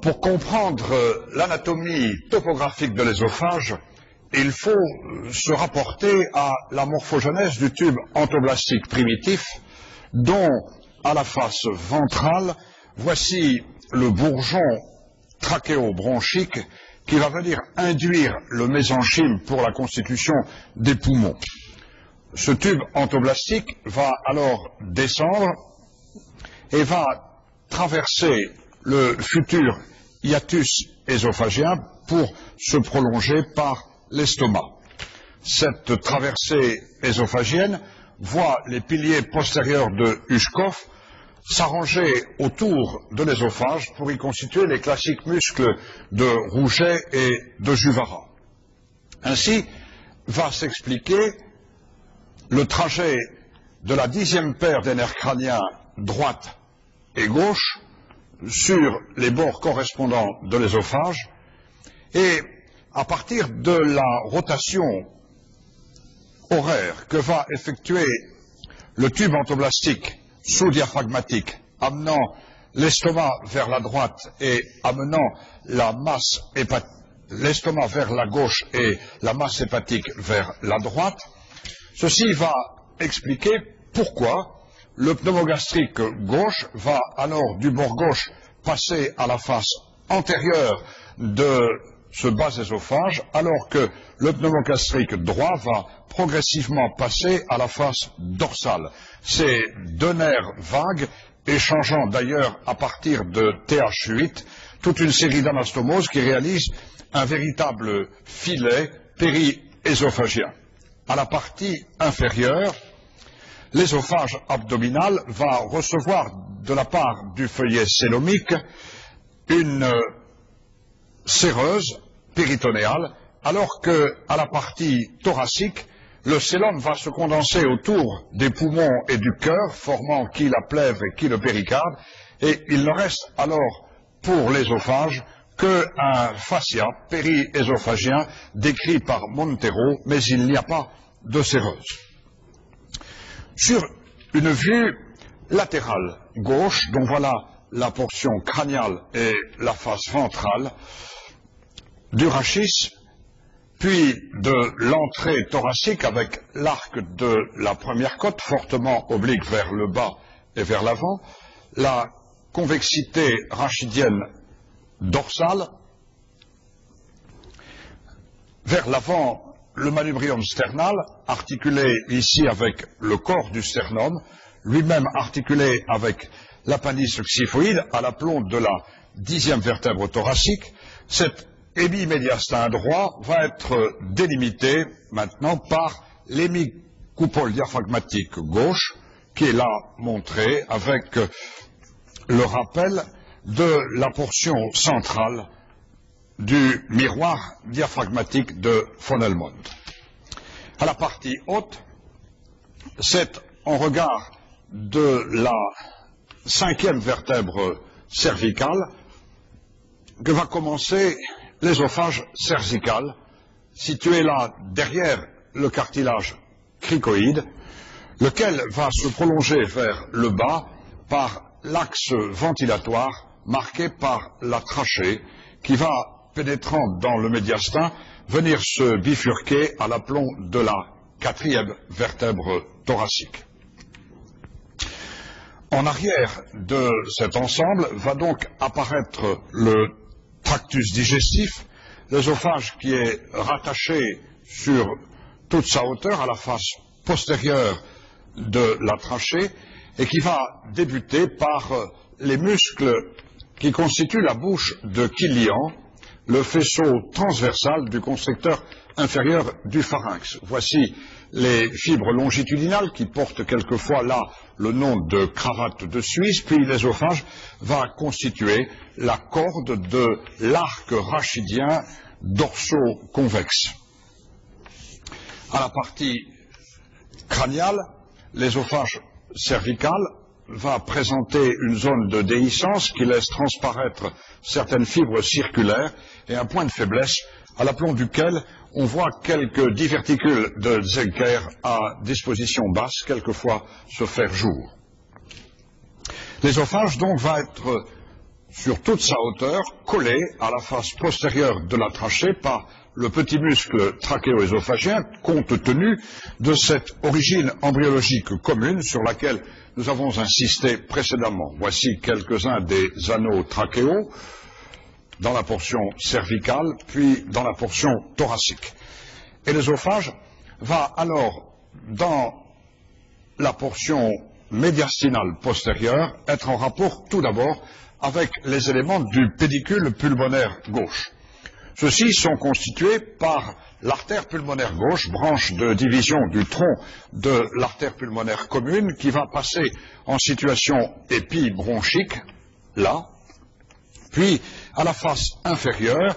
Pour comprendre l'anatomie topographique de l'ésophage, il faut se rapporter à la morphogenèse du tube entoblastique primitif, dont, à la face ventrale, voici le bourgeon trachéobronchique qui va venir induire le mésenchyme pour la constitution des poumons. Ce tube entoblastique va alors descendre et va traverser le futur hiatus œsophagien pour se prolonger par l'estomac. Cette traversée ésophagienne voit les piliers postérieurs de Ushkov s'arranger autour de l'ésophage pour y constituer les classiques muscles de Rouget et de Juvara. Ainsi va s'expliquer le trajet de la 10e paire des nerfs crâniens droite et gauche sur les bords correspondants de l'ésophage, et à partir de la rotation horaire que va effectuer le tube entoblastique sous-diaphragmatique, amenant l'estomac vers la droite et amenant la masse l'estomac vers la gauche et la masse hépatique vers la droite, ceci va expliquer pourquoi le pneumogastrique gauche va alors du bord gauche passer à la face antérieure de ce bas ésophage, alors que le pneumogastrique droit va progressivement passer à la face dorsale. Ces deux nerfs vagues échangeant d'ailleurs à partir de TH8 toute une série d'anastomoses qui réalisent un véritable filet péri-ésophagien. À la partie inférieure, l'ésophage abdominal va recevoir de la part du feuillet célomique une séreuse péritonéale, alors que à la partie thoracique, le célome va se condenser autour des poumons et du cœur, formant qui la plèvre et qui le péricarde, et il ne reste alors pour l'ésophage qu'un fascia péri-ésophagien décrit par Montero, mais il n'y a pas de séreuse. Sur une vue latérale gauche, dont voilà la portion crâniale et la face ventrale du rachis, puis de l'entrée thoracique avec l'arc de la première côte fortement oblique vers le bas et vers l'avant, la convexité rachidienne dorsale, vers l'avant le manubrium sternal, articulé ici avec le corps du sternum, lui-même articulé avec l'appendice xiphoïde à l'aplomb de la 10e vertèbre thoracique. Cet hémimédiastin droit va être délimité maintenant par l'hémicoupole diaphragmatique gauche, qui est là montré avec le rappel de la portion centrale du miroir diaphragmatique de von Helmont. À la partie haute, c'est en regard de la 5e vertèbre cervicale que va commencer l'ésophage cervical, situé là derrière le cartilage cricoïde, lequel va se prolonger vers le bas par l'axe ventilatoire marqué par la trachée qui va, pénétrant dans le médiastin, venir se bifurquer à l'aplomb de la 4e vertèbre thoracique. En arrière de cet ensemble va donc apparaître le tractus digestif, l'ésophage qui est rattaché sur toute sa hauteur à la face postérieure de la trachée et qui va débuter par les muscles qui constituent la bouche de Killian, le faisceau transversal du constricteur inférieur du pharynx. Voici les fibres longitudinales qui portent quelquefois là le nom de cravate de Suisse, puis l'ésophage va constituer la corde de l'arc rachidien dorso-convexe. À la partie crâniale, l'ésophage cervical va présenter une zone de déhiscence qui laisse transparaître certaines fibres circulaires et un point de faiblesse à l'aplomb duquel on voit quelques diverticules de Zenker à disposition basse, quelquefois se faire jour. L'ésophage donc va être sur toute sa hauteur, collé à la face postérieure de la trachée par le petit muscle trachéo-œsophagien, compte tenu de cette origine embryologique commune sur laquelle nous avons insisté précédemment. Voici quelques-uns des anneaux trachéaux dans la portion cervicale, puis dans la portion thoracique. Et l'œsophage va alors, dans la portion médiastinale postérieure, être en rapport tout d'abord avec les éléments du pédicule pulmonaire gauche. Ceux-ci sont constitués par l'artère pulmonaire gauche, branche de division du tronc de l'artère pulmonaire commune, qui va passer en situation épibronchique, là, puis à la face inférieure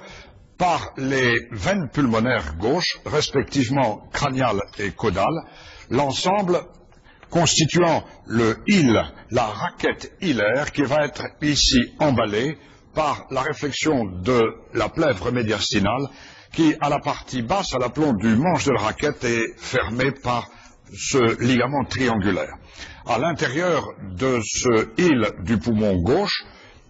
par les veines pulmonaires gauches, respectivement crâniale et caudale, l'ensemble constituant le hile, la raquette hilaire, qui va être ici emballée par la réflexion de la plèvre médiastinale, qui, à la partie basse, à l'aplomb du manche de la raquette, est fermée par ce ligament triangulaire. À l'intérieur de ce hile du poumon gauche,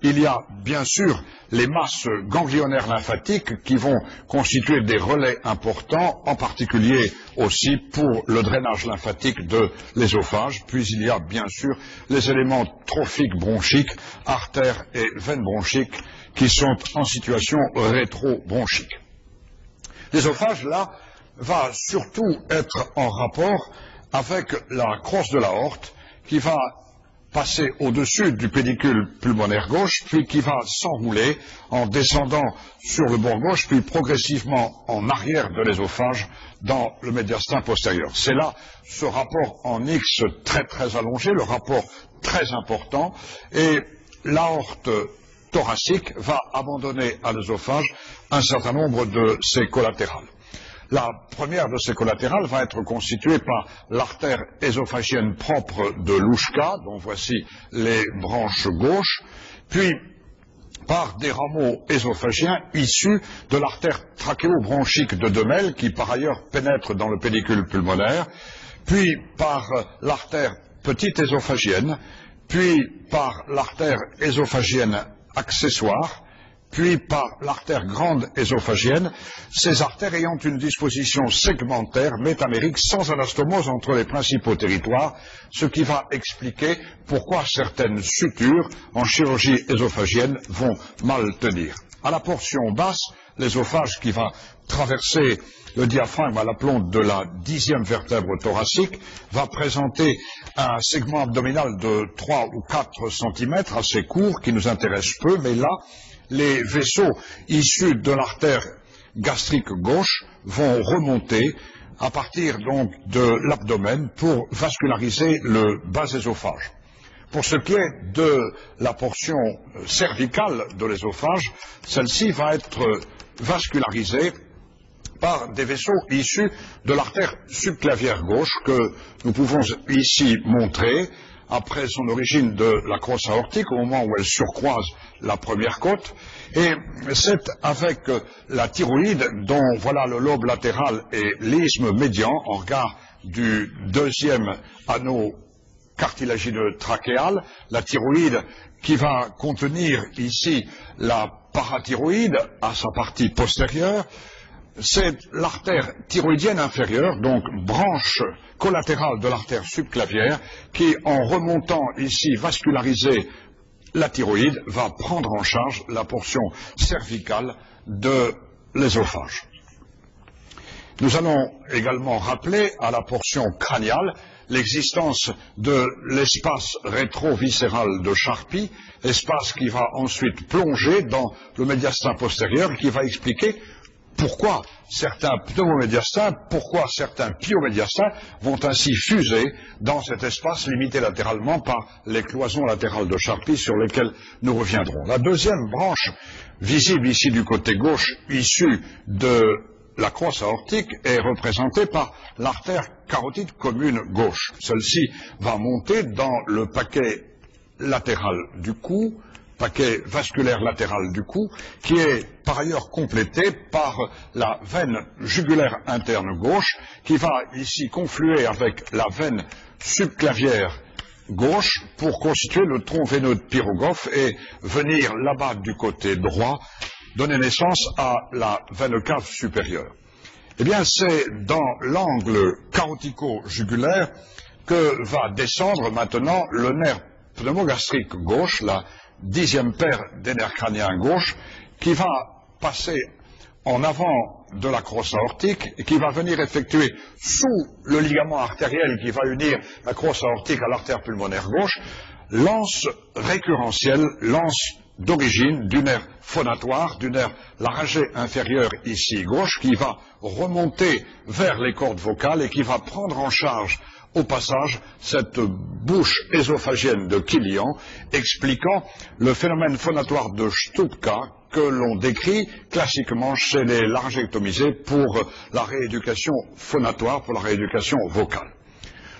il y a bien sûr les masses ganglionnaires lymphatiques qui vont constituer des relais importants, en particulier aussi pour le drainage lymphatique de l'œsophage. Puis il y a bien sûr les éléments trophiques bronchiques, artères et veines bronchiques qui sont en situation rétrobronchique. L'œsophage, là, va surtout être en rapport avec la crosse de l'aorte qui va passer au-dessus du pédicule pulmonaire gauche, puis qui va s'enrouler en descendant sur le bord gauche, puis progressivement en arrière de l'œsophage dans le médiastin postérieur. C'est là ce rapport en X très allongé, le rapport très important, et l'aorte thoracique va abandonner à l'œsophage un certain nombre de ses collatérales. La première de ces collatérales va être constituée par l'artère œsophagienne propre de Louchka, dont voici les branches gauches, puis par des rameaux œsophagiens issus de l'artère trachéobronchique de Demel, qui par ailleurs pénètre dans le pédicule pulmonaire, puis par l'artère petite œsophagienne, puis par l'artère œsophagienne accessoire, puis par l'artère grande œsophagienne, ces artères ayant une disposition segmentaire métamérique sans anastomose entre les principaux territoires, ce qui va expliquer pourquoi certaines sutures en chirurgie œsophagienne vont mal tenir. À la portion basse, l'œsophage qui va traverser le diaphragme à l'aplomb de la 10e vertèbre thoracique va présenter un segment abdominal de 3 ou 4 cm assez court qui nous intéresse peu, mais là, les vaisseaux issus de l'artère gastrique gauche vont remonter à partir donc de l'abdomen pour vasculariser le bas œsophage. Pour ce qui est de la portion cervicale de l'œsophage, celle-ci va être vascularisée par des vaisseaux issus de l'artère subclavière gauche que nous pouvons ici montrer après son origine de la crosse aortique, au moment où elle surcroise la première côte, et c'est avec la thyroïde, dont voilà le lobe latéral et l'isthme médian, en regard du deuxième anneau cartilagineux trachéal, la thyroïde qui va contenir ici la parathyroïde à sa partie postérieure. C'est l'artère thyroïdienne inférieure, donc branche collatérale de l'artère subclavière, qui, en remontant ici vasculariser la thyroïde, va prendre en charge la portion cervicale de l'œsophage. Nous allons également rappeler à la portion crâniale l'existence de l'espace rétroviscéral de Charpy, espace qui va ensuite plonger dans le médiastin postérieur et qui va expliquer pourquoi certains pneumomédiastins, pourquoi certains pyomédiastins vont ainsi fuser dans cet espace limité latéralement par les cloisons latérales de Charpy sur lesquelles nous reviendrons. La deuxième branche, visible ici du côté gauche, issue de la crosse aortique, est représentée par l'artère carotide commune gauche. Celle-ci va monter dans le paquet latéral du cou, paquet vasculaire latéral du cou, qui est par ailleurs complété par la veine jugulaire interne gauche, qui va ici confluer avec la veine subclavière gauche pour constituer le tronc veineux de Pirogov et venir là-bas du côté droit, donner naissance à la veine cave supérieure. Eh bien, c'est dans l'angle carotico-jugulaire que va descendre maintenant le nerf pneumogastrique gauche, la 10e paire des nerfs crâniens gauche, qui va passer en avant de la crosse aortique et qui va venir effectuer sous le ligament artériel qui va unir la crosse aortique à l'artère pulmonaire gauche, l'anse récurrentielle, l'anse d'origine du nerf phonatoire, du nerf laryngé inférieur ici gauche, qui va remonter vers les cordes vocales et qui va prendre en charge au passage cette bouche ésophagienne de Killian, expliquant le phénomène phonatoire de Stutka que l'on décrit classiquement chez les laryngectomisés pour la rééducation phonatoire, pour la rééducation vocale.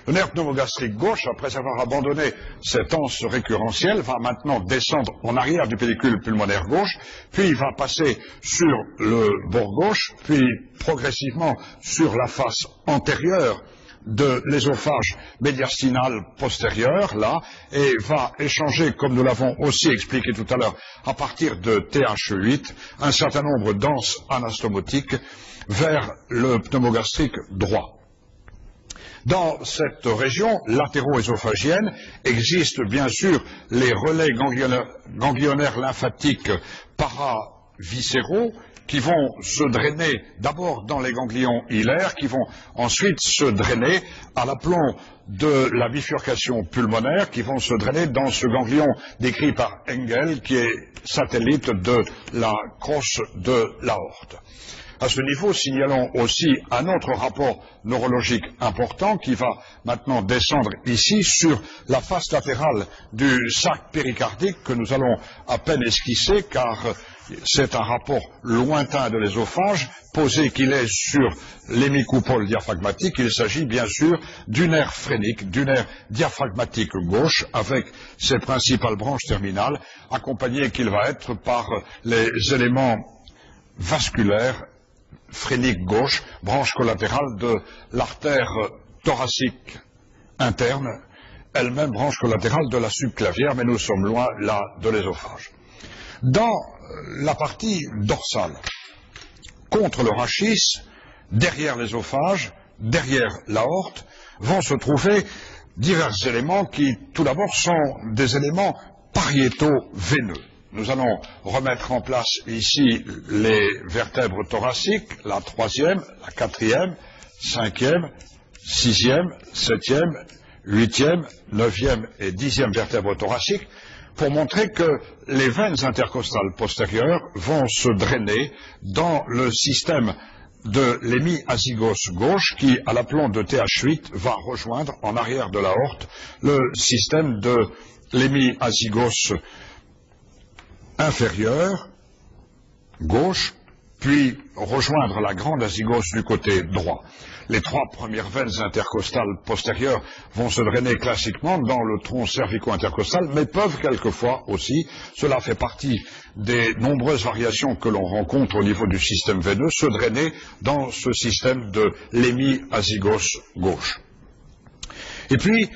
Le nerf pneumogastrique gauche, après avoir abandonné cette anse récurrentielle, va maintenant descendre en arrière du pédicule pulmonaire gauche, puis il va passer sur le bord gauche, puis progressivement sur la face antérieure de l'ésophage médiastinal postérieur, là, et va échanger, comme nous l'avons aussi expliqué tout à l'heure, à partir de TH8, un certain nombre d'anses anastomotiques vers le pneumogastrique droit. Dans cette région latéro-ésophagienne existent bien sûr les relais ganglionnaires lymphatiques paraviscéraux qui vont se drainer d'abord dans les ganglions hilaires, qui vont ensuite se drainer à l'aplomb de la bifurcation pulmonaire, qui vont se drainer dans ce ganglion décrit par Engel, qui est satellite de la crosse de l'aorte. À ce niveau, signalons aussi un autre rapport neurologique important qui va maintenant descendre ici sur la face latérale du sac péricardique que nous allons à peine esquisser car c'est un rapport lointain de l'ésophage, posé qu'il est sur l'hémicoupole diaphragmatique. Il s'agit bien sûr du nerf phrénique, du nerf diaphragmatique gauche, avec ses principales branches terminales, accompagnées qu'il va être par les éléments vasculaires phrénique gauche, branche collatérale de l'artère thoracique interne, elle-même branche collatérale de la subclavière, mais nous sommes loin là de l'ésophage. Dans la partie dorsale, contre le rachis, derrière l'ésophage, derrière l'aorte, vont se trouver divers éléments qui, tout d'abord, sont des éléments pariéto-veineux. Nous allons remettre en place ici les vertèbres thoraciques, la 3e, la 4e, 5e, 6e, 7e, 8e, 9e et 10e vertèbres thoraciques, pour montrer que les veines intercostales postérieures vont se drainer dans le système de l'hémiazygos gauche qui, à l'aplomb de TH8, va rejoindre en arrière de l'aorte le système de l'hémiazygos inférieur gauche, puis rejoindre la grande azygos du côté droit. Les 3 premières veines intercostales postérieures vont se drainer classiquement dans le tronc cervico-intercostal, mais peuvent quelquefois aussi, cela fait partie des nombreuses variations que l'on rencontre au niveau du système veineux, se drainer dans ce système de l'hémiazygos gauche. Et puis,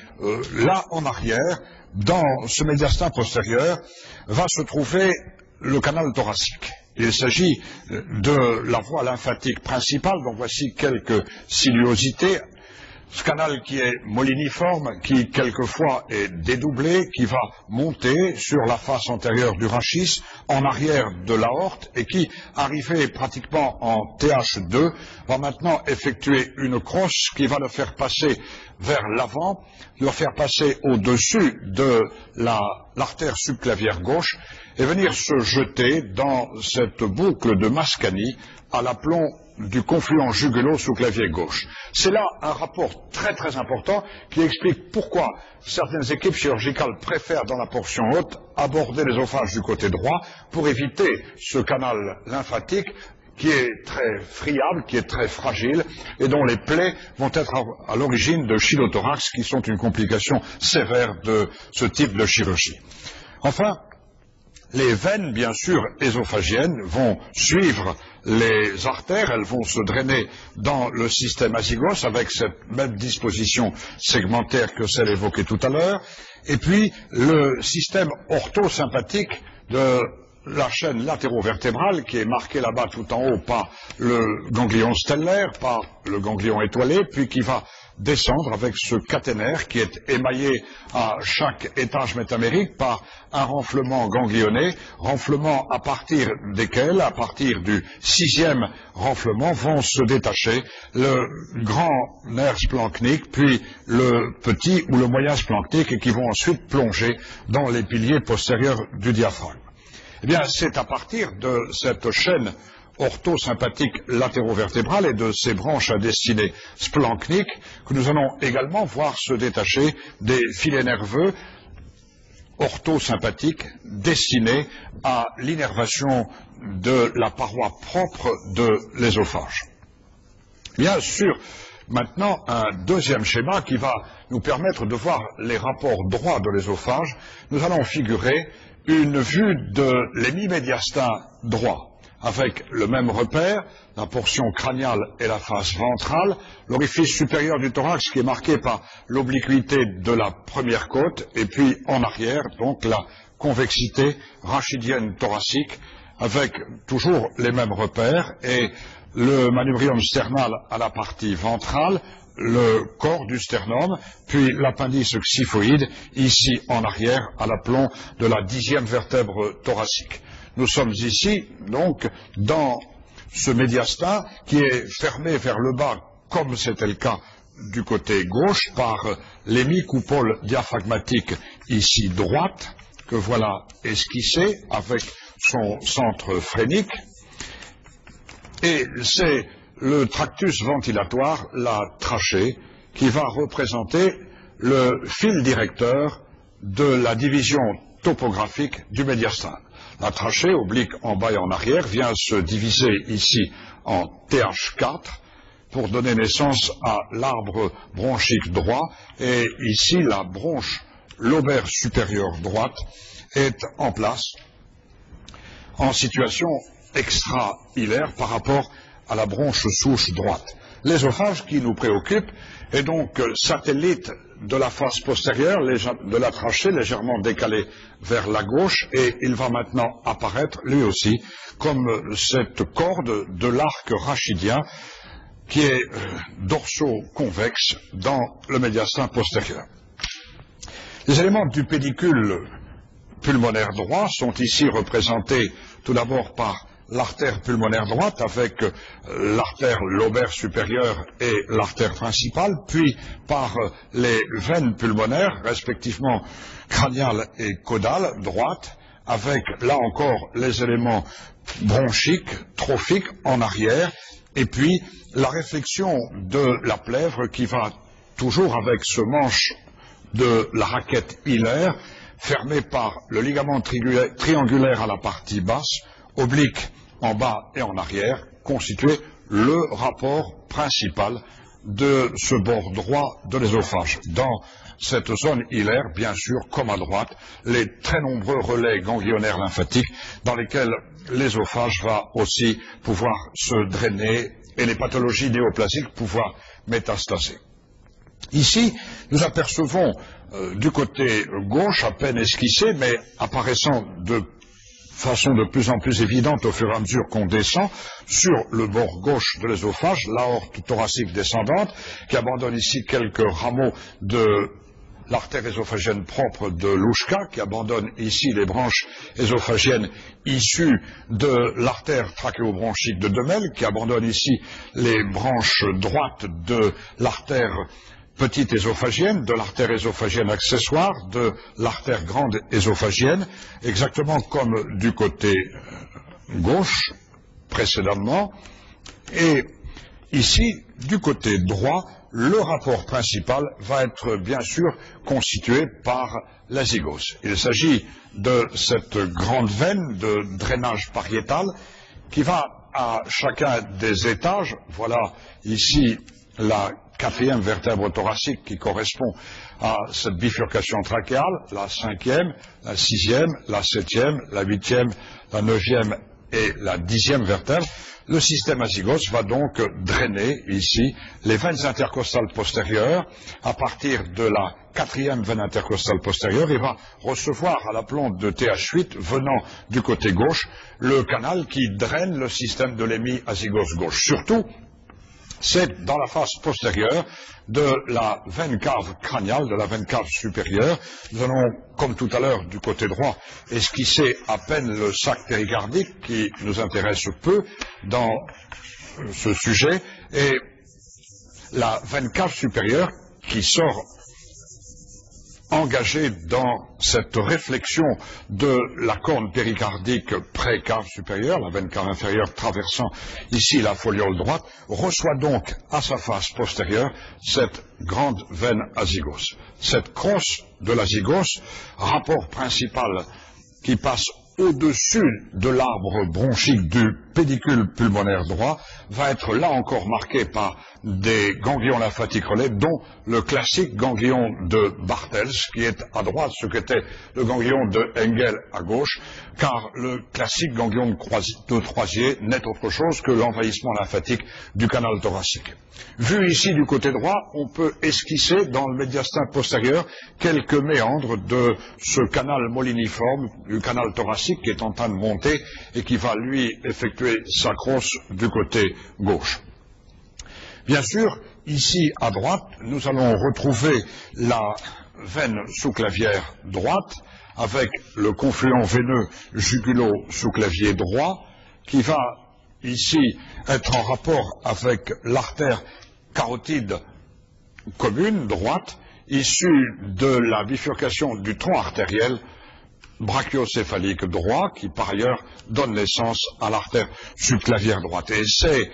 là en arrière, dans ce médiastin postérieur, va se trouver le canal thoracique. Il s'agit de la voie lymphatique principale, donc voici quelques sinuosités. Ce canal qui est moliniforme, qui quelquefois est dédoublé, qui va monter sur la face antérieure du rachis, en arrière de l'aorte, et qui, arrivé pratiquement en TH2, va maintenant effectuer une crosse qui va le faire passer vers l'avant, le faire passer au-dessus de l'artère subclavière gauche, et venir se jeter dans cette boucle de Mascagni à l'aplomb du confluent jugulo-sous-clavier gauche. C'est là un rapport très très important qui explique pourquoi certaines équipes chirurgicales préfèrent dans la portion haute aborder l'ésophage du côté droit pour éviter ce canal lymphatique qui est très friable, qui est très fragile et dont les plaies vont être à l'origine de chylothorax qui sont une complication sévère de ce type de chirurgie. Enfin, Les veines, bien sûr, ésophagiennes vont suivre les artères, elles vont se drainer dans le système azygos avec cette même disposition segmentaire que celle évoquée tout à l'heure. Et puis, le système orthosympathique de la chaîne latérovertébrale, qui est marquée là-bas tout en haut par le ganglion stellaire, par le ganglion étoilé, puis qui va descendre avec ce caténaire qui est émaillé à chaque étage métamérique par un renflement ganglionné, renflement à partir desquels, à partir du 6e renflement, vont se détacher le grand nerf splanchnique, puis le petit ou le moyen splanchnique, et qui vont ensuite plonger dans les piliers postérieurs du diaphragme. Eh bien, c'est à partir de cette chaîne orthosympathique latérovertébrale et de ses branches à destinée splanchnique que nous allons également voir se détacher des filets nerveux orthosympathiques destinés à l'innervation de la paroi propre de l'ésophage. Bien sûr, maintenant, un deuxième schéma qui va nous permettre de voir les rapports droits de l'ésophage. Nous allons figurer une vue de l'hémimédiastin droit, avec le même repère, la portion crâniale et la face ventrale, l'orifice supérieur du thorax qui est marqué par l'obliquité de la première côte, et puis en arrière, donc la convexité rachidienne thoracique, avec toujours les mêmes repères, et le manubrium sternal à la partie ventrale, le corps du sternum, puis l'appendice xiphoïde, ici en arrière, à l'aplomb de la 10e vertèbre thoracique. Nous sommes ici, donc, dans ce médiastin qui est fermé vers le bas, comme c'était le cas du côté gauche, par l'hémicoupole diaphragmatique ici droite, que voilà esquissée avec son centre phrénique. Et c'est le tractus ventilatoire, la trachée, qui va représenter le fil directeur de la division topographique du médiastin. La trachée, oblique en bas et en arrière, vient se diviser ici en TH4 pour donner naissance à l'arbre bronchique droit, et ici la bronche lobaire supérieure droite est en place en situation extra-hilaire par rapport à la bronche souche droite. L'ésophage qui nous préoccupe est donc satellite de la face postérieure de la trachée, légèrement décalée vers la gauche, et il va maintenant apparaître lui aussi comme cette corde de l'arc rachidien qui est dorso-convexe dans le médiastin postérieur. Les éléments du pédicule pulmonaire droit sont ici représentés tout d'abord par l'artère pulmonaire droite avec l'artère lobaire supérieure et l'artère principale, puis par les veines pulmonaires, respectivement crâniales et caudales droite, avec là encore les éléments bronchiques, trophiques en arrière, et puis la réflexion de la plèvre qui va toujours avec ce manche de la raquette hilaire, fermé par le ligament triangulaire à la partie basse, oblique en bas et en arrière, constituer le rapport principal de ce bord droit de l'ésophage. Dans cette zone hilaire, bien sûr, comme à droite, les très nombreux relais ganglionnaires lymphatiques dans lesquels l'ésophage va aussi pouvoir se drainer et les pathologies néoplasiques pouvoir métastaser. Ici, nous apercevons du côté gauche, à peine esquissé, mais apparaissant de façon de plus en plus évidente au fur et à mesure qu'on descend, sur le bord gauche de l'ésophage, l'aorte thoracique descendante, qui abandonne ici quelques rameaux de l'artère ésophagienne propre de Louchka, qui abandonne ici les branches ésophagiennes issues de l'artère trachéobronchique de Demel, qui abandonne ici les branches droites de l'artère petite ésophagienne, de l'artère ésophagienne accessoire, de l'artère grande ésophagienne, exactement comme du côté gauche précédemment. Et ici, du côté droit, le rapport principal va être bien sûr constitué par l'azygos. Il s'agit de cette grande veine de drainage pariétal qui va à chacun des étages. Voilà ici la quatrième vertèbre thoracique qui correspond à cette bifurcation trachéale, la cinquième, la sixième, la septième, la huitième, la neuvième et la dixième vertèbre. Le système azygos va donc drainer ici les veines intercostales postérieures à partir de la quatrième veine intercostale postérieure et va recevoir à la plombe de TH8 venant du côté gauche le canal qui draine le système de l'hémi-azygos gauche. Surtout, c'est dans la face postérieure de la veine cave crâniale, de la veine cave supérieure. Nous allons, comme tout à l'heure, du côté droit, esquisser à peine le sac péricardique qui nous intéresse peu dans ce sujet, et la veine cave supérieure qui sort engagé dans cette réflexion de la corne péricardique pré-cave supérieure, la veine cave inférieure traversant ici la foliole droite, reçoit donc à sa face postérieure cette grande veine azygos. Cette crosse de l'azygos, rapport principal qui passe au-dessus de l'arbre bronchique du pédicule pulmonaire droit, va être là encore marqué par des ganglions lymphatiques relais, dont le classique ganglion de Bartels, qui est à droite, ce qu'était le ganglion de Engel à gauche, car le classique ganglion de Croisier n'est autre chose que l'envahissement lymphatique du canal thoracique. Vu ici du côté droit, on peut esquisser dans le médiastin postérieur quelques méandres de ce canal moliniforme, du canal thoracique qui est en train de monter et qui va lui effectuer sa crosse du côté gauche. Bien sûr, ici à droite, nous allons retrouver la veine sous-clavière droite avec le confluent veineux jugulo-sous-clavier droit qui va ici être en rapport avec l'artère carotide commune droite issue de la bifurcation du tronc artériel brachiocéphalique droit qui par ailleurs donne naissance à l'artère subclavière droite. Et c'est,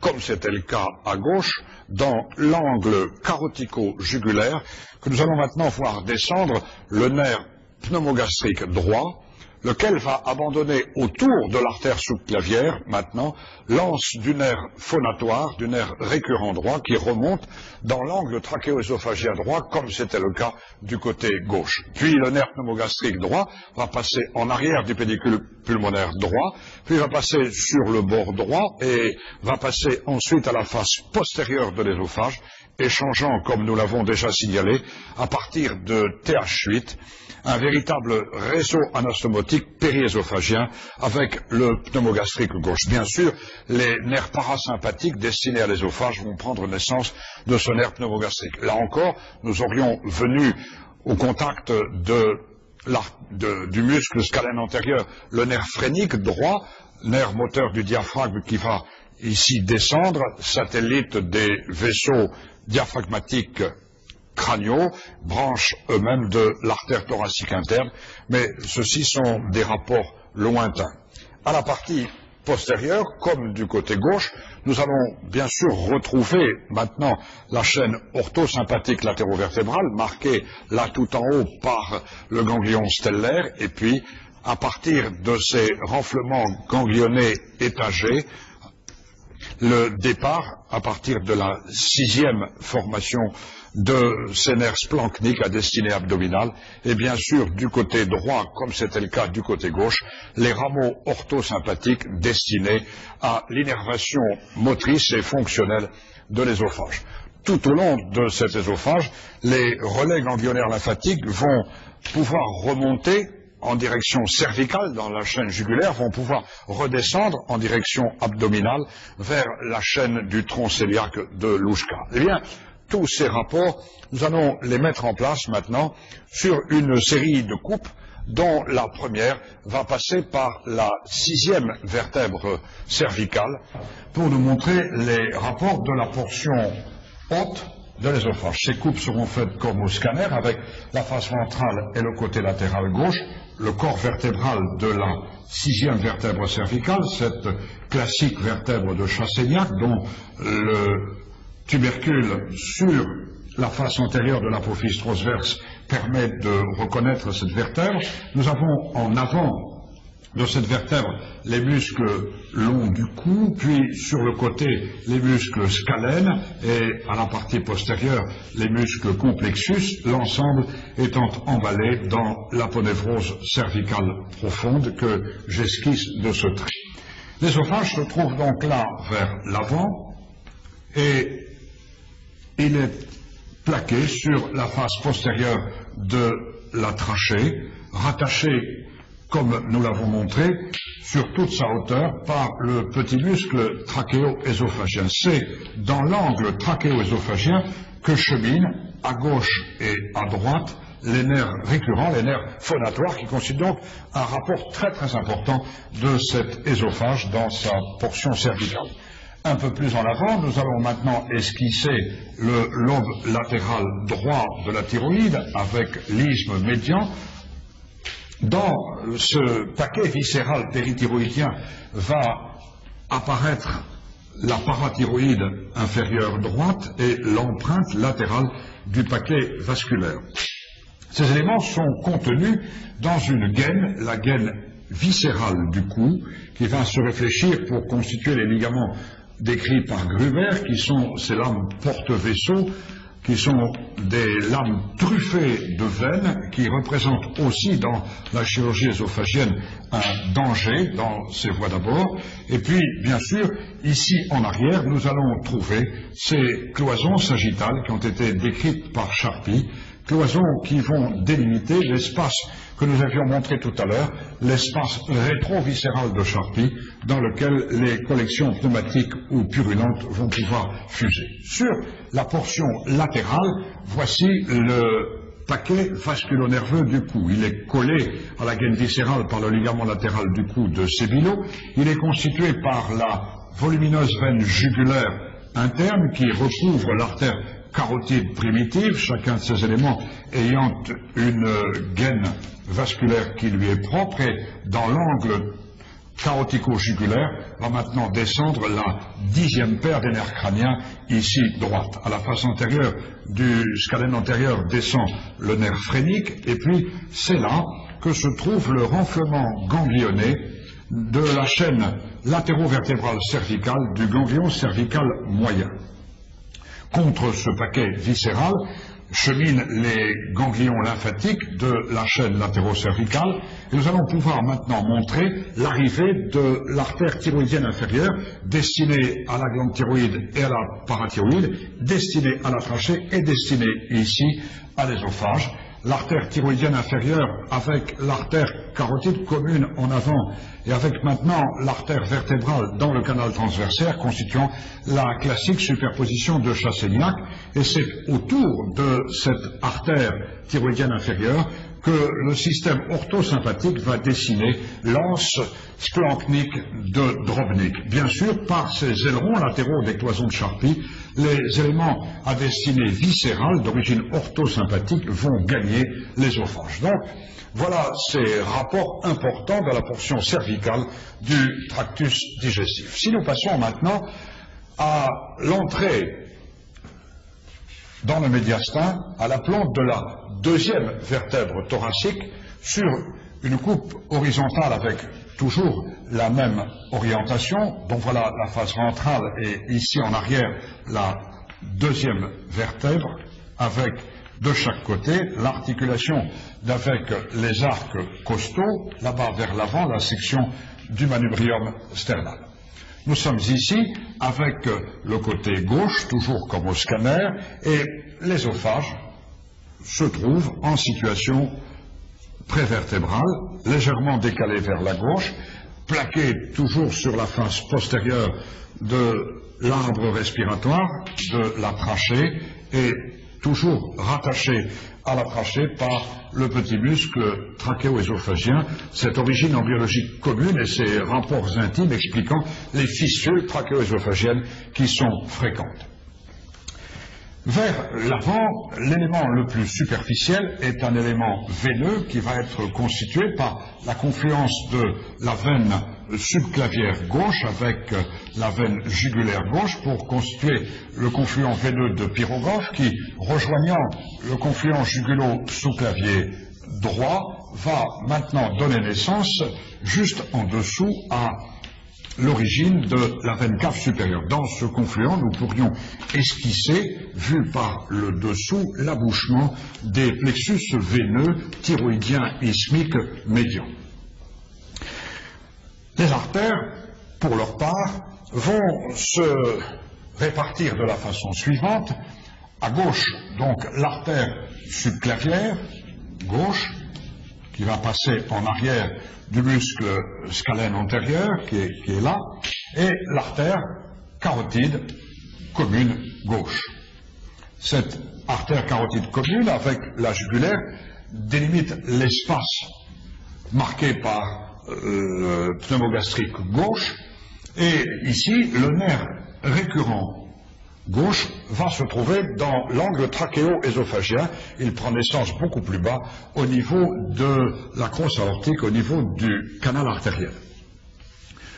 comme c'était le cas à gauche, dans l'angle carotico-jugulaire que nous allons maintenant voir descendre le nerf pneumogastrique droit, lequel va abandonner autour de l'artère subclavière, maintenant, l'anse du nerf phonatoire, du nerf récurrent droit, qui remonte dans l'angle trachéo-œsophagien droit, comme c'était le cas du côté gauche. Puis le nerf pneumogastrique droit va passer en arrière du pédicule pulmonaire droit, puis va passer sur le bord droit et va passer ensuite à la face postérieure de l'œsophage, échangeant, comme nous l'avons déjà signalé, à partir de TH8, un véritable réseau anastomotique périésophagien avec le pneumogastrique gauche. Bien sûr, les nerfs parasympathiques destinés à l'œsophage vont prendre naissance de ce nerf pneumogastrique. Là encore, nous aurions venu au contact du muscle scalène antérieur, le nerf phrénique droit, nerf moteur du diaphragme qui va ici descendre, satellite des vaisseaux diaphragmatiques crâniaux, branches eux-mêmes de l'artère thoracique interne, mais ceux-ci sont des rapports lointains. À la partie postérieure, comme du côté gauche, nous allons bien sûr retrouver maintenant la chaîne orthosympathique latérovertébrale, marquée là tout en haut par le ganglion stellaire, et puis à partir de ces renflements ganglionés étagés, le départ à partir de la sixième formation de ces nerfs splanchniques à destinée abdominale et bien sûr du côté droit, comme c'était le cas du côté gauche, les rameaux orthosympathiques destinés à l'innervation motrice et fonctionnelle de l'œsophage. Tout au long de cet œsophage, les relais ganglionnaires lymphatiques vont pouvoir remonter en direction cervicale dans la chaîne jugulaire, vont pouvoir redescendre en direction abdominale vers la chaîne du tronc cœliaque de Louchka. Eh bien, tous ces rapports, nous allons les mettre en place maintenant sur une série de coupes dont la première va passer par la sixième vertèbre cervicale pour nous montrer les rapports de la portion haute de l'œsophage. Ces coupes seront faites comme au scanner avec la face ventrale et le côté latéral gauche, le corps vertébral de la sixième vertèbre cervicale, cette classique vertèbre de Chasséniac dont le tubercule sur la face antérieure de l'apophyse transverse permet de reconnaître cette vertèbre. Nous avons en avant de cette vertèbre les muscles longs du cou, puis sur le côté les muscles scalènes et à la partie postérieure les muscles complexus, l'ensemble étant emballé dans l'aponévrose cervicale profonde que j'esquisse de ce trait. L'ésophage se trouve donc là vers l'avant et il est plaqué sur la face postérieure de la trachée, rattaché, comme nous l'avons montré, sur toute sa hauteur par le petit muscle trachéo-œsophagien. C'est dans l'angle trachéo-œsophagien que cheminent à gauche et à droite les nerfs récurrents, les nerfs phonatoires, qui constituent donc un rapport très très important de cet œsophage dans sa portion cervicale. Un peu plus en avant, nous allons maintenant esquisser le lobe latéral droit de la thyroïde avec l'isthme médian. Dans ce paquet viscéral périthyroïdien va apparaître la parathyroïde inférieure droite et l'empreinte latérale du paquet vasculaire. Ces éléments sont contenus dans une gaine, la gaine viscérale du cou, qui va se réfléchir pour constituer les ligaments décrits par Gruber, qui sont ces lames porte-vaisseaux, qui sont des lames truffées de veines, qui représentent aussi dans la chirurgie ésophagienne un danger dans ces voies d'abord. Et puis, bien sûr, ici en arrière, nous allons trouver ces cloisons sagittales qui ont été décrites par Charpy, cloisons qui vont délimiter l'espace que nous avions montré tout à l'heure, l'espace rétroviscéral de Charpy, dans lequel les collections pneumatiques ou purulentes vont pouvoir fuser. Sur la portion latérale, voici le paquet vasculonerveux du cou. Il est collé à la gaine viscérale par le ligament latéral du cou de Sébillot. Il est constitué par la volumineuse veine jugulaire interne qui recouvre l'artère carotide primitive, chacun de ces éléments ayant une gaine vasculaire qui lui est propre, et dans l'angle carotico-jugulaire va maintenant descendre la 10e paire des nerfs crâniens, ici droite. À la face antérieure du scalène antérieur descend le nerf phrénique, et puis c'est là que se trouve le renflement ganglionné de la chaîne latéro-vertébrale cervicale du ganglion cervical moyen. Contre ce paquet viscéral cheminent les ganglions lymphatiques de la chaîne latéro-cervicale, et nous allons pouvoir maintenant montrer l'arrivée de l'artère thyroïdienne inférieure destinée à la glande thyroïde et à la parathyroïde, destinée à la trachée et destinée ici à l'œsophage. L'artère thyroïdienne inférieure avec l'artère carotide commune en avant et avec maintenant l'artère vertébrale dans le canal transversaire constituant la classique superposition de Chassaignac, et c'est autour de cette artère thyroïdienne inférieure que le système orthosympathique va dessiner l'anse splanchnique de Drobnik. Bien sûr, par ces ailerons latéraux des cloisons de Charpy, les éléments à destinée viscérale d'origine orthosympathique vont gagner l'œsophage. Donc, voilà ces rapports importants dans la portion cervicale du tractus digestif. Si nous passons maintenant à l'entrée dans le médiastin, à la plante de la 2e vertèbre thoracique, sur une coupe horizontale avec toujours la même orientation, donc voilà la face ventrale et ici en arrière la 2e vertèbre avec de chaque côté l'articulation avec les arcs costaux, là-bas vers l'avant, la section du manubrium sternal. Nous sommes ici avec le côté gauche, toujours comme au scanner, et l'œsophage se trouve en situation prévertébrale, légèrement décalé vers la gauche, plaqué toujours sur la face postérieure de l'arbre respiratoire, de la trachée, et toujours rattaché à la trachée par le petit muscle trachéo-œsophagien, cette origine en biologie commune et ses rapports intimes expliquant les fistules trachéo-œsophagiennes qui sont fréquentes. Vers l'avant, l'élément le plus superficiel est un élément veineux qui va être constitué par la confluence de la veine subclavière gauche avec la veine jugulaire gauche pour constituer le confluent veineux de Pyrogophe qui, rejoignant le confluent jugulo-sous-clavier droit, va maintenant donner naissance juste en dessous à l'origine de la veine cave supérieure. Dans ce confluent, nous pourrions esquisser, vu par le dessous, l'abouchement des plexus veineux thyroïdiens isthmiques médians. Les artères, pour leur part, vont se répartir de la façon suivante. À gauche, donc, l'artère subclavière, gauche, qui va passer en arrière du muscle scalène antérieur, qui est là, et l'artère carotide commune gauche. Cette artère carotide commune, avec la jugulaire, délimite l'espace marqué par le pneumogastrique gauche, et ici, le nerf récurrent gauche va se trouver dans l'angle trachéo-œsophagien. Il prend naissance beaucoup plus bas au niveau de la crosse aortique, au niveau du canal artériel.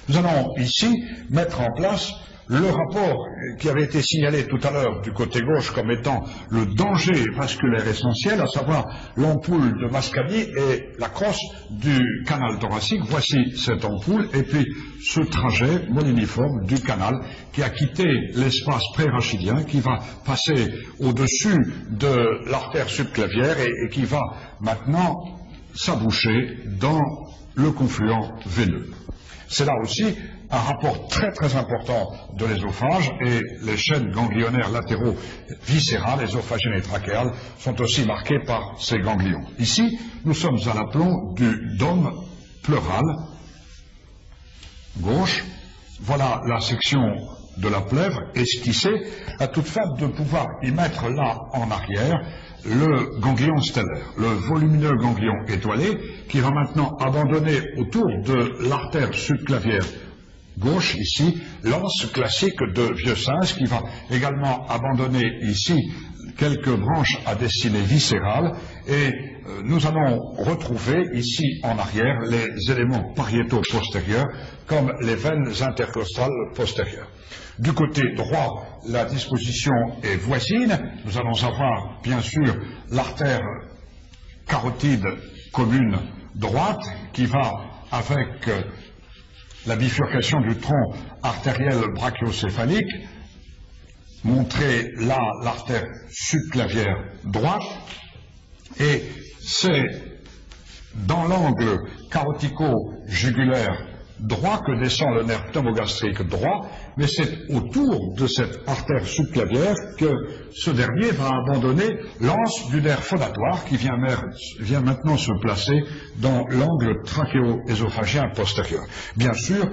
Nous allons ici mettre en place le rapport qui avait été signalé tout à l'heure du côté gauche comme étant le danger vasculaire essentiel, à savoir l'ampoule de Mascagni et la crosse du canal thoracique. Voici cette ampoule et puis ce trajet moliniforme du canal qui a quitté l'espace prérachidien, qui va passer au-dessus de l'artère subclavière et qui va maintenant s'aboucher dans le confluent veineux. C'est là aussi un rapport très très important de l'œsophage, et les chaînes ganglionnaires latéraux viscérales, œsophagiennes et trachéales, sont aussi marquées par ces ganglions. Ici, nous sommes à l'aplomb du dôme pleural gauche. Voilà la section de la plèvre esquissée, à toute fin de pouvoir y mettre là en arrière le ganglion stellaire, le volumineux ganglion étoilé, qui va maintenant abandonner autour de l'artère subclavière gauche, ici, l'anse classique de Vieux-Sens, qui va également abandonner ici quelques branches à destinée viscérale, et nous allons retrouver ici en arrière les éléments pariétaux postérieurs, comme les veines intercostales postérieures. Du côté droit, la disposition est voisine. Nous allons avoir, bien sûr, l'artère carotide commune droite, qui va avec la bifurcation du tronc artériel brachiocéphalique montrer là l'artère subclavière droite, et c'est dans l'angle carotico-jugulaire droit que descend le nerf pneumogastrique droit, mais c'est autour de cette artère subclavière que ce dernier va abandonner l'anse du nerf phonatoire qui vient maintenant se placer dans l'angle trachéo-œsophagien postérieur. Bien sûr,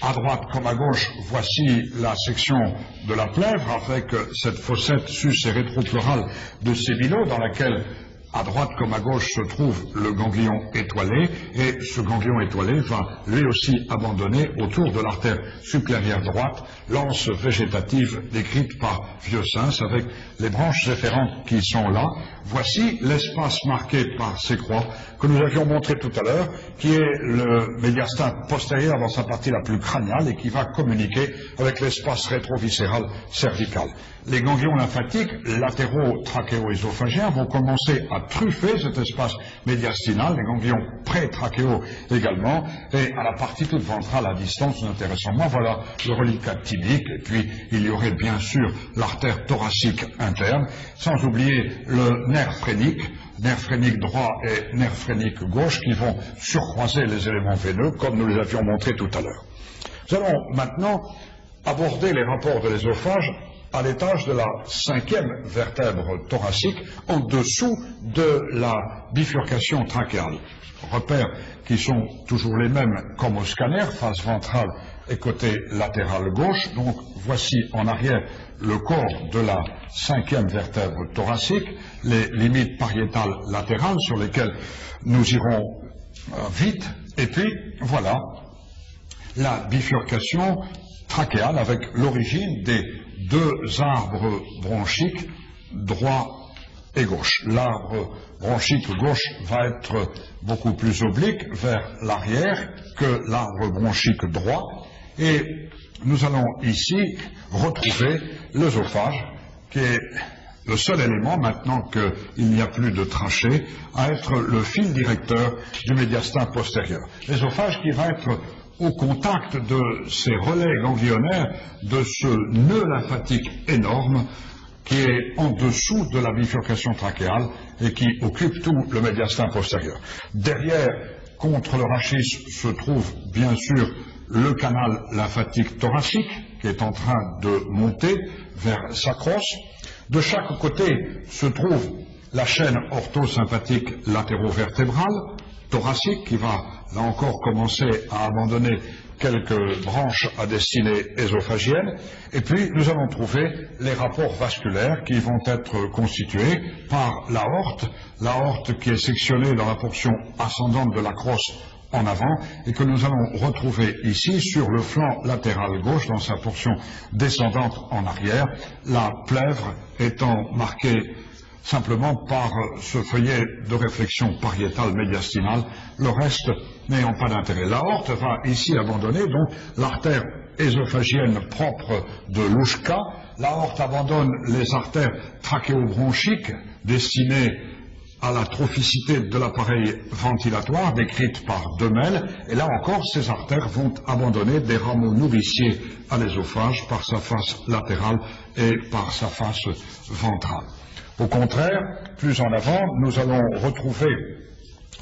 à droite comme à gauche, voici la section de la plèvre avec cette fossette sus et rétropleurale de Sébillot, dans laquelle à droite comme à gauche se trouve le ganglion étoilé, et ce ganglion étoilé va lui aussi abandonner autour de l'artère subclavière droite l'anse végétative décrite par Vieux-Sens avec les branches efférentes qui sont là. Voici l'espace marqué par ces croix que nous avions montré tout à l'heure, qui est le médiastin postérieur dans sa partie la plus crâniale et qui va communiquer avec l'espace rétroviscéral cervical. Les ganglions lymphatiques latéraux trachéo-œsophagiens vont commencer à truffer cet espace médiastinal, les ganglions pré-trachéo également, et à la partie toute ventrale à distance, nous intéressons moins, voilà le reliquat thymique, et puis il y aurait bien sûr l'artère thoracique interne, sans oublier le nerf phrénique droit et nerf phrénique gauche qui vont surcroiser les éléments veineux comme nous les avions montrés tout à l'heure. Nous allons maintenant aborder les rapports de l'œsophage à l'étage de la 5e vertèbre thoracique, en dessous de la bifurcation trachéale. Repères qui sont toujours les mêmes comme au scanner, face ventrale et côté latéral gauche. Donc voici en arrière le corps de la 5e vertèbre thoracique, les limites pariétales latérales sur lesquelles nous irons vite, et puis voilà la bifurcation trachéale avec l'origine des deux arbres bronchiques droit et gauche. L'arbre bronchique gauche va être beaucoup plus oblique vers l'arrière que l'arbre bronchique droit, et nous allons ici retrouver l'œsophage qui est le seul élément, maintenant qu'il n'y a plus de trachée, à être le fil directeur du médiastin postérieur. L'ésophage qui va être au contact de ces relais ganglionnaires, de ce nœud lymphatique énorme qui est en dessous de la bifurcation trachéale et qui occupe tout le médiastin postérieur. Derrière, contre le rachis, se trouve bien sûr le canal lymphatique thoracique qui est en train de monter vers sa crosse. De chaque côté se trouve la chaîne orthosympathique latérovertébrale, thoracique, qui va là encore commencer à abandonner quelques branches à destinée ésophagienne. Et puis nous allons trouver les rapports vasculaires qui vont être constitués par l'aorte qui est sectionnée dans la portion ascendante de la crosse en avant et que nous allons retrouver ici sur le flanc latéral gauche dans sa portion descendante en arrière, la plèvre étant marquée simplement par ce feuillet de réflexion pariétale médiastinale, le reste n'ayant pas d'intérêt. L'aorte va ici abandonner donc l'artère ésophagienne propre de l'Oushka. L'aorte abandonne les artères trachéobronchiques destinées à la trophicité de l'appareil ventilatoire décrite par Demel, et là encore ces artères vont abandonner des rameaux nourriciers à l'ésophage par sa face latérale et par sa face ventrale. Au contraire, plus en avant, nous allons retrouver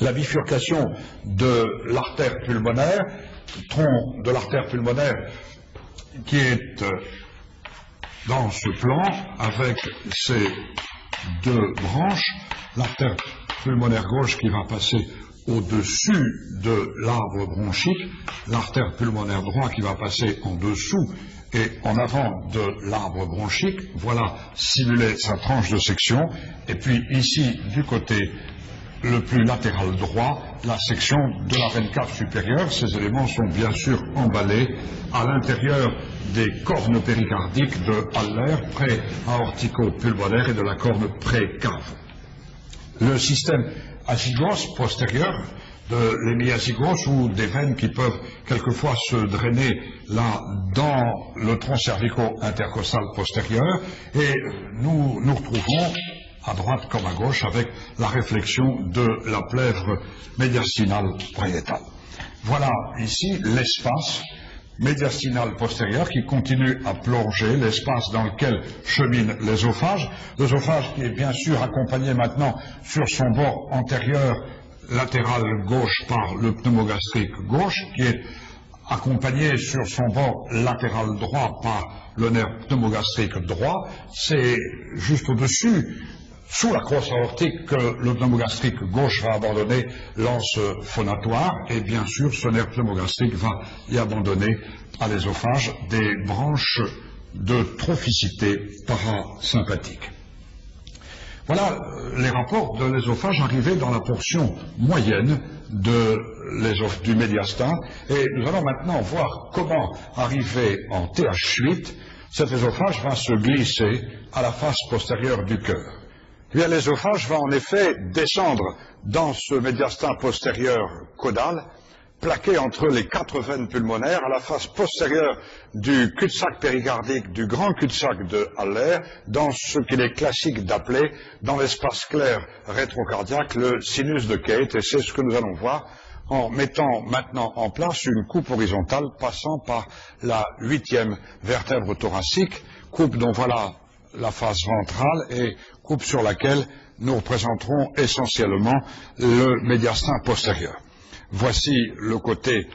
la bifurcation de l'artère pulmonaire, tronc de l'artère pulmonaire qui est dans ce plan avec ses deux branches, l'artère pulmonaire gauche qui va passer au-dessus de l'arbre bronchique, l'artère pulmonaire droit qui va passer en dessous et en avant de l'arbre bronchique. Voilà simulé sa tranche de section. Et puis ici, du côté le plus latéral droit, la section de la veine cave supérieure. Ces éléments sont bien sûr emballés à l'intérieur des cornes péricardiques de Haller, pré-aortico-pulmonaire et de la corne pré-cave. Le système azygos postérieur de l'hémiazygos ou des veines qui peuvent quelquefois se drainer là dans le tronc cervico-intercostal postérieur, et nous nous retrouvons à droite comme à gauche avec la réflexion de la plèvre médiastinale pariétale. Voilà ici l'espace médiastinal postérieur qui continue à plonger, l'espace dans lequel chemine l'ésophage. L'œsophage qui est bien sûr accompagné maintenant sur son bord antérieur latéral gauche par le pneumogastrique gauche, qui est accompagné sur son bord latéral droit par le nerf pneumogastrique droit. C'est juste au-dessus, sous la crosse aortique, que le pneumogastrique gauche va abandonner l'anse phonatoire, et bien sûr ce nerf pneumogastrique va y abandonner à l'ésophage des branches de trophicité parasympathique. Voilà les rapports de l'ésophage arrivés dans la portion moyenne du médiastin, et nous allons maintenant voir comment, arrivé en TH8, cet ésophage va se glisser à la face postérieure du cœur. L'ésophage va en effet descendre dans ce médiastin postérieur caudal, plaqué entre les quatre veines pulmonaires à la face postérieure du cul-de-sac péricardique, du grand cul-de-sac de Haller, dans ce qu'il est classique d'appeler, dans l'espace clair rétrocardiaque, le sinus de Kate, et c'est ce que nous allons voir en mettant maintenant en place une coupe horizontale passant par la 8e vertèbre thoracique, coupe dont voilà la face ventrale et coupe sur laquelle nous représenterons essentiellement le médiastin postérieur. Voici le côté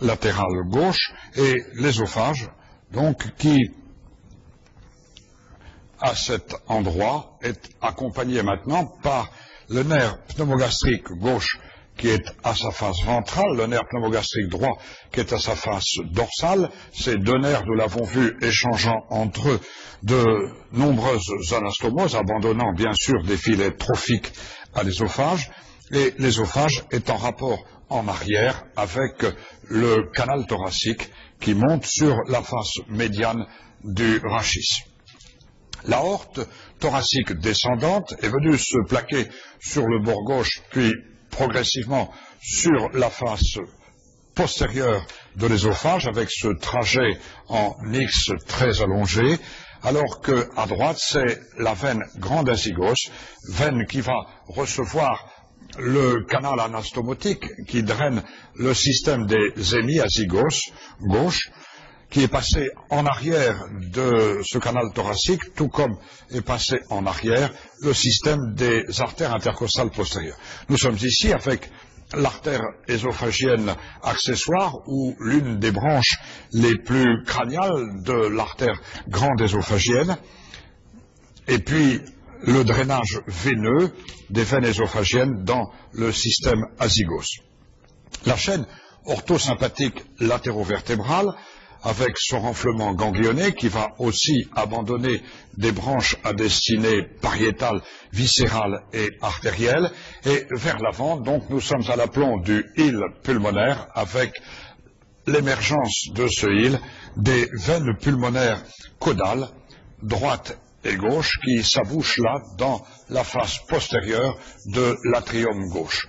latéral gauche et l'ésophage, donc qui, à cet endroit, est accompagné maintenant par le nerf pneumogastrique gauche qui est à sa face ventrale, le nerf pneumogastrique droit qui est à sa face dorsale. Ces deux nerfs, nous l'avons vu, échangeant entre eux de nombreuses anastomoses, abandonnant bien sûr des filets trophiques à l'ésophage, et l'ésophage est en rapport en arrière avec le canal thoracique qui monte sur la face médiane du rachis. L'aorte thoracique descendante est venue se plaquer sur le bord gauche, puis progressivement sur la face postérieure de l'ésophage avec ce trajet en X très allongé, alors qu'à droite, c'est la veine grande azygos, veine qui va recevoir le canal anastomotique qui draine le système des hémiazygos gauche, qui est passé en arrière de ce canal thoracique, tout comme est passé en arrière le système des artères intercostales postérieures. Nous sommes ici avec l'artère ésophagienne accessoire, ou l'une des branches les plus crâniales de l'artère grande ésophagienne, et puis le drainage veineux des veines ésophagiennes dans le système azygos. La chaîne orthosympathique latérovertébrale, avec son renflement ganglionné qui va aussi abandonner des branches à destinée pariétale, viscérale et artérielle, et vers l'avant, donc nous sommes à l'aplomb du île pulmonaire avec l'émergence de ce île des veines pulmonaires caudales, droite et gauche, qui s'abouchent là dans la face postérieure de l'atrium gauche.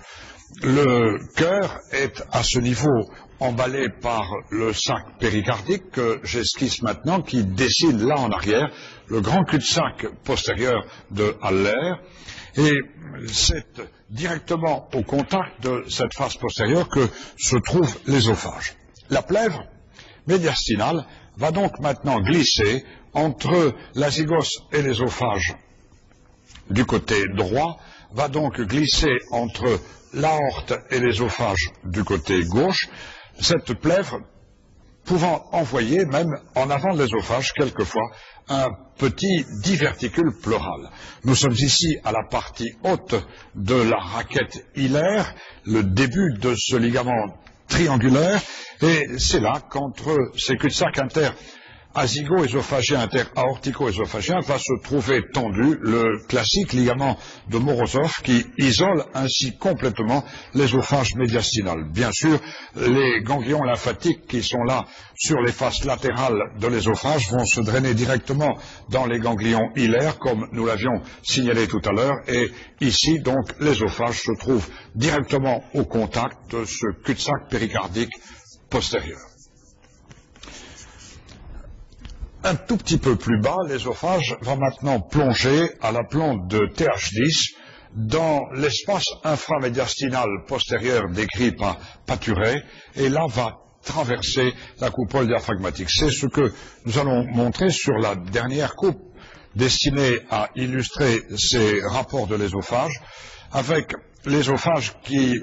Le cœur est à ce niveau emballé par le sac péricardique que j'esquisse maintenant, qui dessine là en arrière le grand cul-de-sac postérieur de Haller, et c'est directement au contact de cette face postérieure que se trouve l'ésophage. La plèvre médiastinale va donc maintenant glisser entre l'azygos et l'ésophage du côté droit, va donc glisser entre l'aorte et l'ésophage du côté gauche, cette plèvre pouvant envoyer même en avant de l'ésophage quelquefois un petit diverticule pleural. Nous sommes ici à la partie haute de la raquette hilaire, le début de ce ligament triangulaire, et c'est là qu'entre ces cul-de-sac azygo-ésophagien, inter-aortico-ésophagien va se trouver tendu le classique ligament de Morozov qui isole ainsi complètement l'ésophage médiastinal. Bien sûr, les ganglions lymphatiques qui sont là sur les faces latérales de l'ésophage vont se drainer directement dans les ganglions hilaires, comme nous l'avions signalé tout à l'heure, et ici donc l'ésophage se trouve directement au contact de ce cul-de-sac péricardique postérieur. Un tout petit peu plus bas, l'ésophage va maintenant plonger à l'aplomb de TH10 dans l'espace inframédiastinal postérieur décrit par Paturet, et là va traverser la coupole diaphragmatique. C'est ce que nous allons montrer sur la dernière coupe destinée à illustrer ces rapports de l'ésophage, avec l'ésophage qui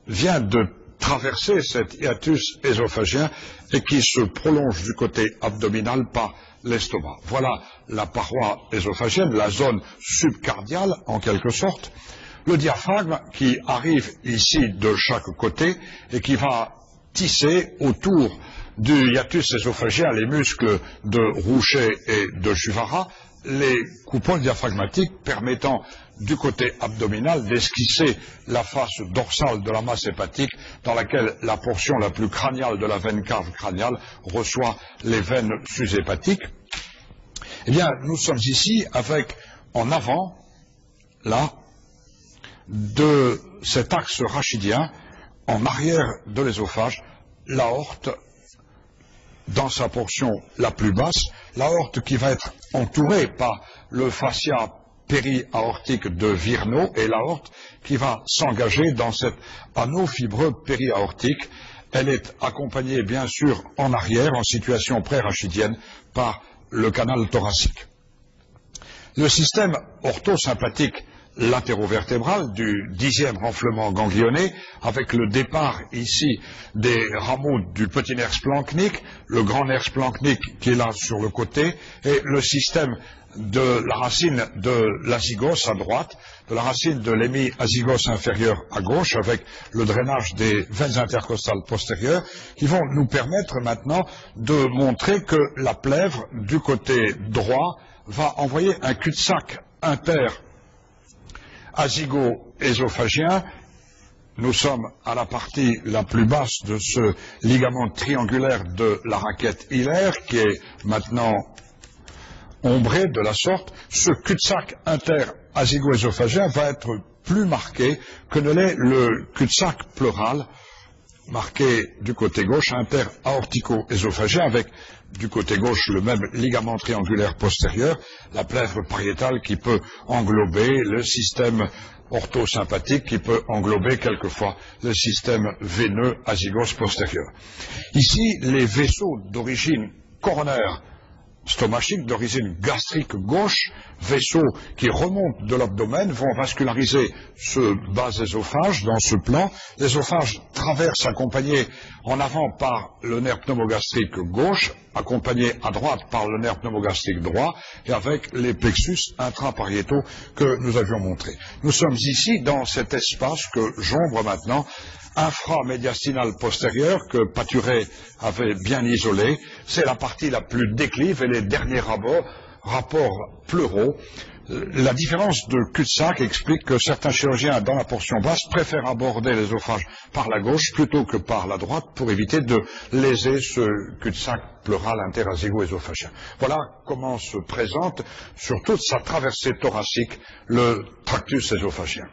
vient de traverser cet hiatus ésophagien et qui se prolonge du côté abdominal par l'estomac. Voilà la paroi ésophagienne, la zone subcardiale en quelque sorte. Le diaphragme qui arrive ici de chaque côté et qui va tisser autour du hiatus ésophagien les muscles de Rouchet et de Juvara, les coupoles diaphragmatiques permettant du côté abdominal d'esquisser la face dorsale de la masse hépatique dans laquelle la portion la plus crâniale de la veine cave crâniale reçoit les veines sus-hépatiques. Eh bien, nous sommes ici avec en avant, là, de cet axe rachidien, en arrière de l'ésophage, l'aorte dans sa portion la plus basse, l'aorte qui va être entourée par le fascia péri-aortique de Virchow et l'aorte qui va s'engager dans cet anneau fibreux péri-aortique. Elle est accompagnée bien sûr en arrière, en situation pré-rachidienne, par le canal thoracique. Le système orthosympathique latérovertébral du 10e renflement ganglionné, avec le départ ici des rameaux du petit nerf splanchnique, le grand nerf splanchnique qui est là sur le côté, et le système de la racine de l'azygos à droite, de la racine de l'hémiazygos inférieur à gauche, avec le drainage des veines intercostales postérieures, qui vont nous permettre maintenant de montrer que la plèvre du côté droit va envoyer un cul-de-sac azygo-ésophagien. Nous sommes à la partie la plus basse de ce ligament triangulaire de la raquette hilaire qui est maintenant ombré de la sorte. Ce cul-de-sac inter-azygo-ésophagien va être plus marqué que ne l'est le cul-de-sac pleural marqué du côté gauche inter-aortico-œsophagien avec du côté gauche le même ligament triangulaire postérieur, la plèvre pariétale qui peut englober le système orthosympathique qui peut englober quelquefois le système veineux azygos postérieur. Ici, les vaisseaux d'origine coronaire stomachique, d'origine gastrique gauche, vaisseaux qui remontent de l'abdomen, vont vasculariser ce bas œsophage dans ce plan. L'œsophage traverse accompagné en avant par le nerf pneumogastrique gauche, accompagné à droite par le nerf pneumogastrique droit, et avec les plexus intrapariétaux que nous avions montrés. Nous sommes ici dans cet espace que j'ombre maintenant, inframédiastinal postérieur, que Paturet avait bien isolé. C'est la partie la plus déclive et les derniers rapports pleuraux. La différence de cul-de-sac explique que certains chirurgiens dans la portion basse préfèrent aborder l'œsophage par la gauche plutôt que par la droite pour éviter de léser ce cul-de-sac pleural interazygo-œsophagien. Voilà comment se présente sur toute sa traversée thoracique le tractus œsophagien.